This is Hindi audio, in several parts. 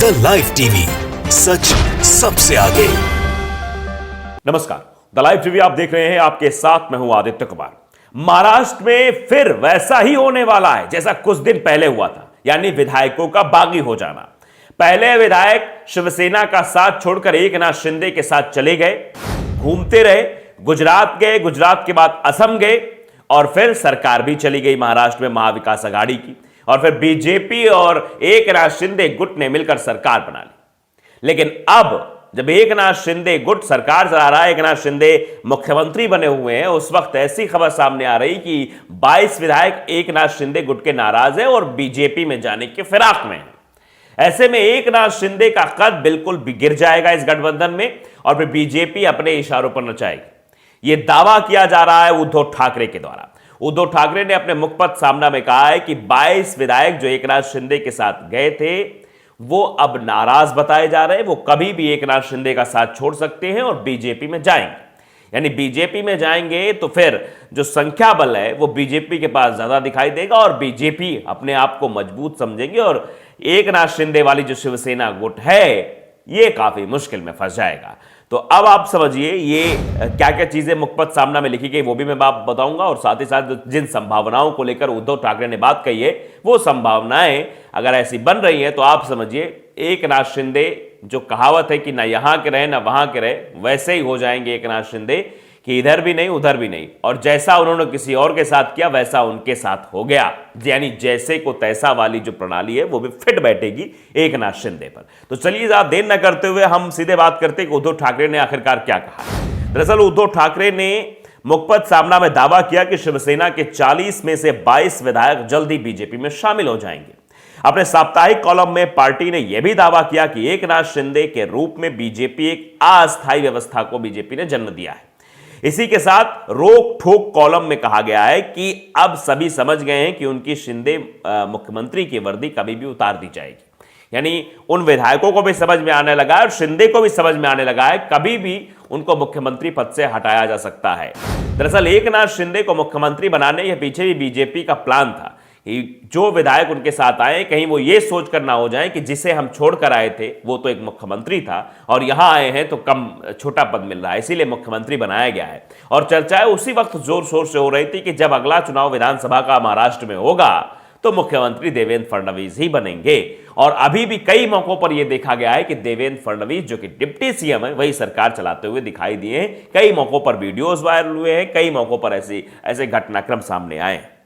द लाइव टीवी, सच सबसे आगे। नमस्कार, द लाइव टीवी आप देख रहे हैं। आपके साथ मैं हूं आदित्य कुमार। महाराष्ट्र में फिर वैसा ही होने वाला है जैसा कुछ दिन पहले हुआ था, यानी विधायकों का बागी हो जाना। पहले विधायक शिवसेना का साथ छोड़कर एकनाथ शिंदे के साथ चले गए, घूमते रहे, गुजरात गए, गुजरात के बाद असम गए और फिर सरकार भी चली गई महाराष्ट्र में महाविकास आघाड़ी की, और फिर बीजेपी और एकनाथ शिंदे गुट ने मिलकर सरकार बना ली। लेकिन अब जब एकनाथ शिंदे गुट सरकार चला रहा है, एकनाथ शिंदे मुख्यमंत्री बने हुए हैं, उस वक्त ऐसी खबर सामने आ रही कि 22 विधायक एकनाथ शिंदे गुट के नाराज हैं और बीजेपी में जाने के फिराक में हैं। ऐसे में एकनाथ शिंदे का कद बिल्कुल गिर जाएगा इस गठबंधन में और फिर बीजेपी अपने इशारों पर नचाएगी। यह दावा किया जा रहा है उद्धव ठाकरे के द्वारा। उद्धव ठाकरे ने अपने मुखपत्र सामना में कहा है कि 22 विधायक जो एकनाथ शिंदे के साथ गए थे वो अब नाराज बताए जा रहे हैं। वो कभी भी एकनाथ शिंदे का साथ छोड़ सकते हैं और बीजेपी में जाएंगे। यानी बीजेपी में जाएंगे तो फिर जो संख्या बल है वो बीजेपी के पास ज्यादा दिखाई देगा और बीजेपी अपने आप को मजबूत समझेंगे और एकनाथ शिंदे वाली जो शिवसेना गुट है ये काफी मुश्किल में फंस जाएगा। तो अब आप समझिए ये क्या क्या चीजें मुखपत्र सामना में लिखी गई वो भी मैं बात बताऊंगा, और साथ ही साथ जिन संभावनाओं को लेकर उद्धव ठाकरे ने बात कही है वो संभावनाएं अगर ऐसी बन रही है तो आप समझिए एकनाथ शिंदे, जो कहावत है कि ना यहां के रहे ना वहां के रहे, वैसे ही हो जाएंगे एकनाथ शिंदे कि इधर भी नहीं उधर भी नहीं, और जैसा उन्होंने किसी और के साथ किया वैसा उनके साथ हो गया। यानी जैसे को तैसा वाली जो प्रणाली है वो भी फिट बैठेगी एकनाथ शिंदे पर। तो चलिए आप देर न करते हुए हम सीधे बात करते हैं कि उद्धव ठाकरे ने आखिरकार क्या कहा। दरअसल उद्धव ठाकरे ने मुखपत्र सामना में दावा किया कि शिवसेना के 40 में से 22 विधायक जल्दी बीजेपी में शामिल हो जाएंगे। अपने साप्ताहिक कॉलम में पार्टी ने यह भी दावा किया कि एकनाथ शिंदे के रूप में बीजेपी एक अस्थायी व्यवस्था को बीजेपी ने जन्म दिया है। इसी के साथ रोक ठोक कॉलम में कहा गया है कि अब सभी समझ गए हैं कि उनकी शिंदे मुख्यमंत्री की वर्दी कभी भी उतार दी जाएगी। यानी उन विधायकों को भी समझ में आने लगा है और शिंदे को भी समझ में आने लगा है कभी भी उनको मुख्यमंत्री पद से हटाया जा सकता है। दरअसल एकनाथ शिंदे को मुख्यमंत्री बनाने के पीछे भी बीजेपी का प्लान था कि जो विधायक उनके साथ आए कहीं वो ये सोचकर ना हो जाए कि जिसे हम छोड़कर आए थे वो तो एक मुख्यमंत्री था और यहां आए हैं तो कम छोटा पद मिल रहा है, इसीलिए मुख्यमंत्री बनाया गया है। और चर्चाएं उसी वक्त जोर शोर से हो रही थी कि जब अगला चुनाव विधानसभा का महाराष्ट्र में होगा तो मुख्यमंत्री देवेंद्र फडणवीस ही बनेंगे। और अभी भी कई मौकों पर यह देखा गया है कि देवेंद्र फडणवीस जो कि डिप्टी सीएम है वही सरकार चलाते हुए दिखाई दिए हैं। कई मौकों पर वीडियोज वायरल हुए हैं, कई मौकों पर ऐसे घटनाक्रम सामने आए हैं।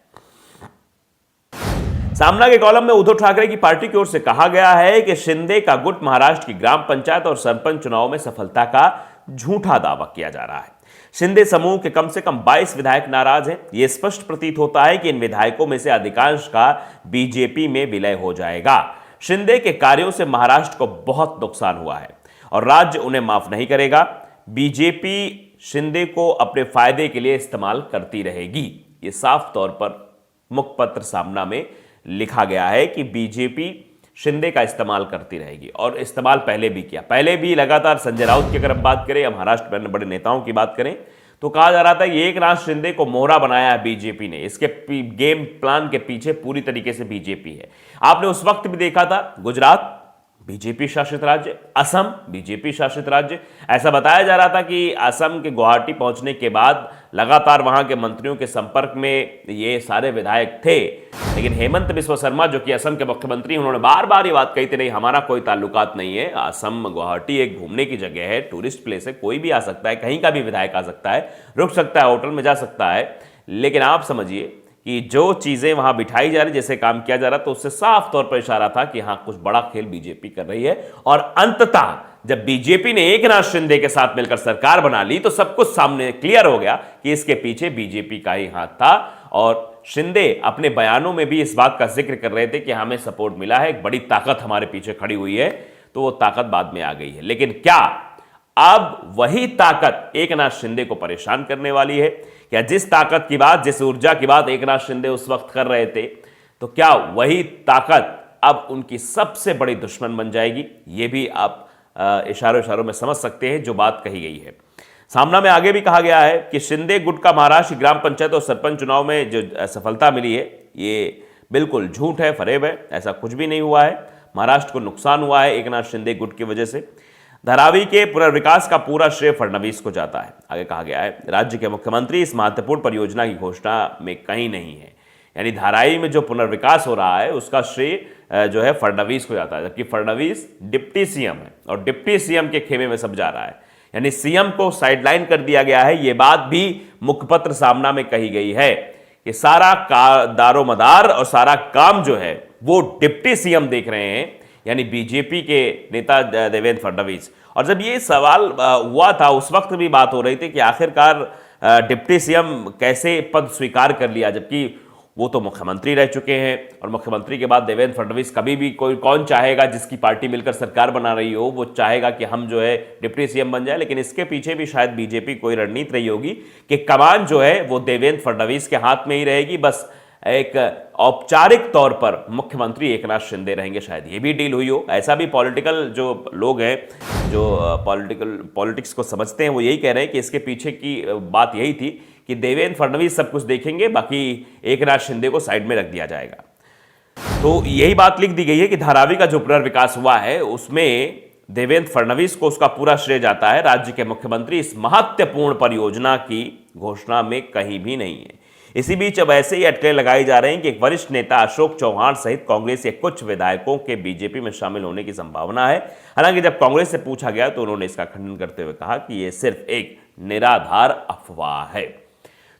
सामना के कॉलम में उद्धव ठाकरे की पार्टी की ओर से कहा गया है कि शिंदे का गुट महाराष्ट्र की ग्राम पंचायत और सरपंच चुनाव में सफलता का झूठा दावा किया जा रहा है। शिंदे समूह के कम से कम 22 विधायक नाराज हैं। यह स्पष्ट प्रतीत होता है कि इन विधायकों में से अधिकांश का बीजेपी में विलय हो जाएगा। शिंदे के कार्यों से महाराष्ट्र को बहुत नुकसान हुआ है और राज्य उन्हें माफ नहीं करेगा। बीजेपी शिंदे को अपने फायदे के लिए इस्तेमाल करती रहेगी। यह साफ तौर पर मुखपत्र सामना में लिखा गया है कि बीजेपी शिंदे का इस्तेमाल करती रहेगी और इस्तेमाल पहले भी किया। पहले भी लगातार संजय राउत की अगर हम बात करें या महाराष्ट्र में बड़े नेताओं की बात करें तो कहा जा रहा था ये एकनाथ शिंदे को मोहरा बनाया है बीजेपी ने, इसके गेम प्लान के पीछे पूरी तरीके से बीजेपी है। आपने उस वक्त भी देखा था गुजरात बीजेपी शासित राज्य, असम बीजेपी शासित राज्य। ऐसा बताया जा रहा था कि असम के गुवाहाटी पहुंचने के बाद लगातार वहां के मंत्रियों के संपर्क में ये सारे विधायक थे, लेकिन हेमंत बिस्वा शर्मा जो कि असम के मुख्यमंत्री, उन्होंने बार बार ये बात कही थी नहीं हमारा कोई ताल्लुकात नहीं है। असम गुवाहाटी एक घूमने की जगह है, टूरिस्ट प्लेस है, कोई भी आ सकता है, कहीं का भी विधायक आ सकता है, रुक सकता है, होटल में जा सकता है। लेकिन आप समझिए कि जो चीजें वहां बिठाई जा रही, जैसे काम किया जा रहा, तो उससे साफ तौर पर इशारा था कि हां कुछ बड़ा खेल बीजेपी कर रही है। और अंततः जब बीजेपी ने एकनाथ शिंदे के साथ मिलकर सरकार बना ली तो सब कुछ सामने क्लियर हो गया कि इसके पीछे बीजेपी का ही हाथ था। और शिंदे अपने बयानों में भी इस बात का जिक्र कर रहे थे कि हमें सपोर्ट मिला है, एक बड़ी ताकत हमारे पीछे खड़ी हुई है। तो वो ताकत बाद में आ गई है, लेकिन क्या अब वही ताकत एकनाथ शिंदे को परेशान करने वाली है? क्या जिस ताकत की बात, जिस ऊर्जा की बात एकनाथ शिंदे उस वक्त कर रहे थे, तो क्या वही ताकत अब उनकी सबसे बड़ी दुश्मन बन जाएगी? ये भी आप इशारों में समझ सकते हैं जो बात कही गई है। सामना में आगे भी कहा गया है कि शिंदे गुट का महाराष्ट्र ग्राम पंचायत और सरपंच चुनाव में जो सफलता मिली है ये बिल्कुल झूठ है, फरेब है, ऐसा कुछ भी नहीं हुआ है। महाराष्ट्र को नुकसान हुआ है एकनाथ शिंदे गुट की वजह से। धारावी के पुनर्विकास का पूरा श्रेय फडणवीस को जाता है। आगे कहा गया है, राज्य के मुख्यमंत्री इस महत्वपूर्ण परियोजना की घोषणा में कहीं नहीं है। यानी धारावी में जो पुनर्विकास हो रहा है उसका श्रेय जो है फडणवीस को जाता है, जबकि फडणवीस डिप्टी सीएम है और डिप्टी सीएम के खेमे में सब जा रहा है। यानी सीएम को साइडलाइन कर दिया गया है। यह बात भी मुखपत्र सामना में कही गई है कि सारा दारोमदार और सारा काम जो है वो डिप्टी सीएम देख रहे हैं, यानी बीजेपी के नेता देवेंद्र फडणवीस। और जब ये सवाल हुआ था उस वक्त भी बात हो रही थी कि आखिरकार डिप्टी सीएम कैसे पद स्वीकार कर लिया, जबकि वो तो मुख्यमंत्री रह चुके हैं और मुख्यमंत्री के बाद देवेंद्र फडणवीस कभी भी कौन चाहेगा जिसकी पार्टी मिलकर सरकार बना रही हो वो चाहेगा कि हम जो है डिप्टी सीएम बन जाए। लेकिन इसके पीछे भी शायद बीजेपी कोई रणनीति रही होगी कि कमान जो है वो देवेंद्र फडणवीस के हाथ में ही रहेगी, बस एक औपचारिक तौर पर मुख्यमंत्री एकनाथ शिंदे रहेंगे। शायद ये भी डील हुई हो। ऐसा भी पॉलिटिकल जो लोग हैं जो पॉलिटिक्स को समझते हैं वो यही कह रहे हैं कि इसके पीछे की बात यही थी कि देवेंद्र फडणवीस सब कुछ देखेंगे, बाकी एकनाथ शिंदे को साइड में रख दिया जाएगा। तो यही बात लिख दी गई है कि धारावी का जो पुनर्विकास हुआ है उसमें देवेंद्र फडणवीस को उसका पूरा श्रेय जाता है। राज्य के मुख्यमंत्री इस महत्वपूर्ण परियोजना की घोषणा में कहीं भी नहीं है। इसी बीच अब ऐसे ही अटकलें लगाई जा रही हैं कि एक वरिष्ठ नेता अशोक चौहान सहित कांग्रेस के कुछ विधायकों के बीजेपी में शामिल होने की संभावना है। हालांकि जब कांग्रेस से पूछा गया तो उन्होंने इसका खंडन करते हुए कहा कि यह सिर्फ एक निराधार अफवाह है।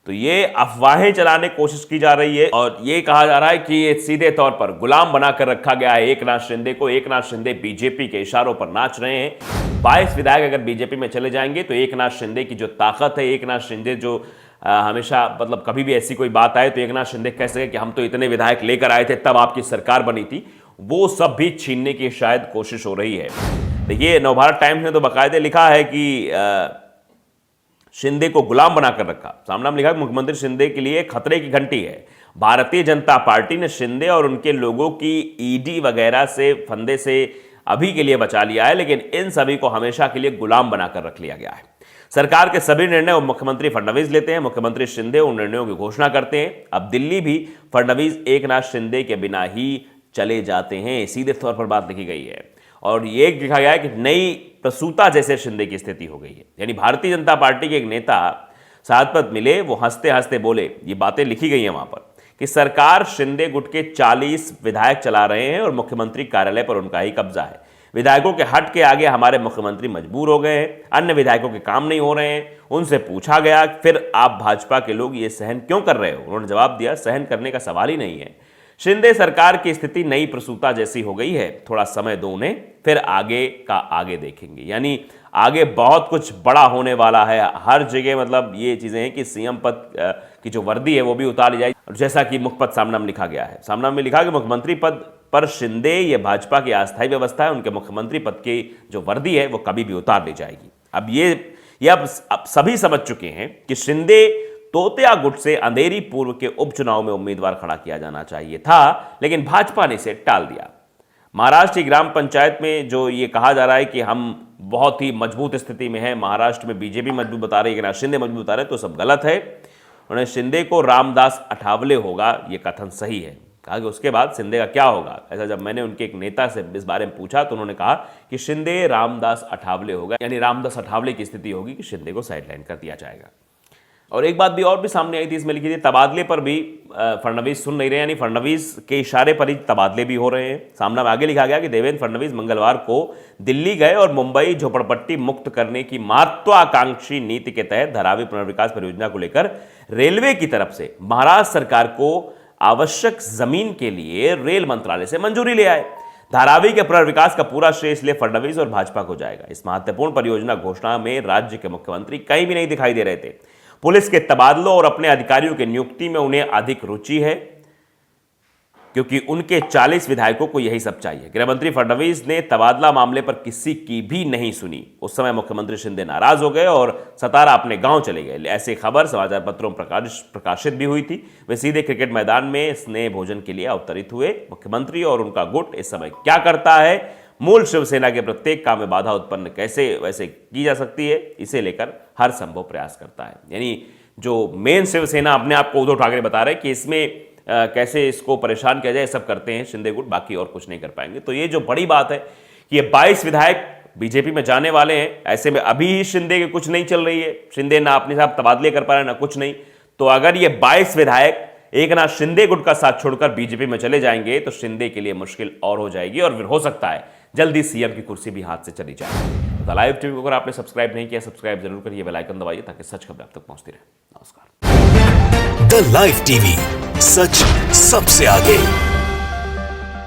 तो ये अफवाहें चलाने की कोशिश की जा रही है और ये कहा जा रहा है कि ये सीधे तौर पर गुलाम बनाकर रखा गया है एकनाथ शिंदे को। एकनाथ शिंदे बीजेपी के इशारों पर नाच रहे हैं। 22 विधायक अगर बीजेपी में चले जाएंगे तो एकनाथ शिंदे की जो ताकत है, एकनाथ शिंदे जो हमेशा मतलब कभी भी ऐसी कोई बात आए तो एकनाथ शिंदे कह सके कि हम तो इतने विधायक लेकर आए थे तब आपकी सरकार बनी थी, वो सब भी छीनने की शायद कोशिश हो रही है। देखिए, नवभारत टाइम्स ने तो बाकायदे लिखा है कि शिंदे को गुलाम बनाकर रखा। सामने में लिखा मुख्यमंत्री शिंदे के लिए खतरे की घंटी है। भारतीय जनता पार्टी ने शिंदे और उनके लोगों की ईडी वगैरह से फंदे से अभी के लिए बचा लिया है, लेकिन इन सभी को हमेशा के लिए गुलाम बनाकर रख लिया गया है। सरकार के सभी निर्णय मुख्यमंत्री फडणवीस लेते हैं, मुख्यमंत्री शिंदे उन निर्णयों की घोषणा करते हैं। अब दिल्ली भी फडणवीस एकनाथ शिंदे के बिना ही चले जाते हैं, सीधे तौर पर बात लिखी गई है। और ये लिखा गया है कि नई प्रसूता जैसे शिंदे की स्थिति हो गई है। यानी भारतीय जनता पार्टी के एक नेता साथ पद मिले, वो हंसते हंसते बोले, ये बातें लिखी गई हैं वहां पर, कि सरकार शिंदे गुट के 40 विधायक चला रहे हैं और मुख्यमंत्री कार्यालय पर उनका ही कब्जा है। विधायकों के हट के आगे हमारे मुख्यमंत्री मजबूर हो गए हैं, अन्य विधायकों के काम नहीं हो रहे हैं। उनसे पूछा गया, फिर आप भाजपा के लोग ये सहन क्यों कर रहे हो? उन्होंने जवाब दिया, सहन करने का सवाल ही नहीं है। शिंदे सरकार की स्थिति नई प्रसूता जैसी हो गई है, थोड़ा समय दो उन्हें, फिर आगे का आगे देखेंगे। यानी आगे बहुत कुछ बड़ा होने वाला है। हर जगह मतलब ये चीजें हैं कि सीएम पद की जो वर्दी है वो भी उतार ली जाएगी, जैसा कि मुखपत्र सामना में लिखा गया है। सामना में लिखा कि मुख्यमंत्री पद पर शिंदे ये भाजपा की अस्थायी व्यवस्था है, उनके मुख्यमंत्री पद की जो वर्दी है वो कभी भी उतार ली जाएगी। अब ये अब सभी समझ चुके हैं कि शिंदे तोतिया गुट से अंधेरी पूर्व के उपचुनाव में उम्मीदवार खड़ा किया जाना चाहिए था, लेकिन भाजपा ने इसे टाल दिया। महाराष्ट्र की ग्राम पंचायत में जो ये कहा जा रहा है कि हम बहुत ही मजबूत स्थिति में हैं, महाराष्ट्र में बीजेपी मजबूत बता रही है कि ना शिंदे मजबूत बता रहे, तो सब गलत है। उन्होंने शिंदे को रामदास अठावले होगा, ये कथन सही है। कहा कि उसके बाद शिंदे का क्या होगा, ऐसा जब मैंने उनके एक नेता से इस बारे में पूछा तो उन्होंने कहा कि शिंदे रामदास अठावले होगा, यानी रामदास अठावले की स्थिति होगी कि शिंदे को साइडलाइन कर दिया जाएगा। और एक बात भी और भी सामने आई थी, इसमें लिखी थी तबादले पर भी फडणवीस सुन नहीं रहे, यानी फडणवीस के इशारे पर ही तबादले भी हो रहे हैं। सामने में आगे लिखा गया कि देवेंद्र फडणवीस मंगलवार को दिल्ली गए और मुंबई झोपड़पट्टी मुक्त करने की महत्वाकांक्षी नीति के तहत धारावी पुनर्विकास परियोजना को लेकर रेलवे की तरफ से महाराष्ट्र सरकार को आवश्यक जमीन के लिए रेल मंत्रालय से मंजूरी ले आए। धारावी के पुनर्विकास का पूरा श्रेय इसलिए फडणवीस और भाजपा को जाएगा। इस महत्वपूर्ण परियोजना घोषणा में राज्य के मुख्यमंत्री कहीं भी नहीं दिखाई दे रहे थे। पुलिस के तबादलों और अपने अधिकारियों की नियुक्ति में उन्हें अधिक रुचि है, क्योंकि उनके 40 विधायकों को यही सब चाहिए। गृहमंत्री फडणवीस ने तबादला मामले पर किसी की भी नहीं सुनी। उस समय मुख्यमंत्री शिंदे नाराज हो गए और सतारा अपने गांव चले गए। ऐसी खबर समाचार पत्रों में प्रकाशित भी हुई थी। वे सीधे क्रिकेट मैदान में स्नेह भोजन के लिए अवतरित हुए। मुख्यमंत्री और उनका गुट इस समय क्या करता है, मूल शिवसेना के प्रत्येक काम में बाधा उत्पन्न कैसे वैसे की जा सकती है, इसे लेकर हर संभव प्रयास करता है। यानी जो मेन शिवसेना अपने आप को उद्धव ठाकरे बता रहे हैं कि इसमें कैसे इसको परेशान किया जाए, सब करते हैं शिंदे गुट, बाकी और कुछ नहीं कर पाएंगे। तो ये जो बड़ी बात है कि ये 22 विधायक बीजेपी में जाने वाले हैं, ऐसे में अभी ही शिंदे की कुछ नहीं चल रही है, शिंदे ना अपने साथ तबादले कर पा रहे ना कुछ नहीं। तो अगर ये 22 विधायक एक ना शिंदे गुट का साथ छोड़कर बीजेपी में चले जाएंगे तो शिंदे के लिए मुश्किल और हो जाएगी, और फिर हो सकता है जल्दी सीएम की कुर्सी भी हाथ से चली जाए। द लाइव टीवी को अगर आपने सब्सक्राइब नहीं किया, सब्सक्राइब जरूर करिए, बेल आइकन दबाइए ताकि सच खबर आप तक पहुंचती रहे। नमस्कार। द लाइव टीवी, सच सबसे आगे।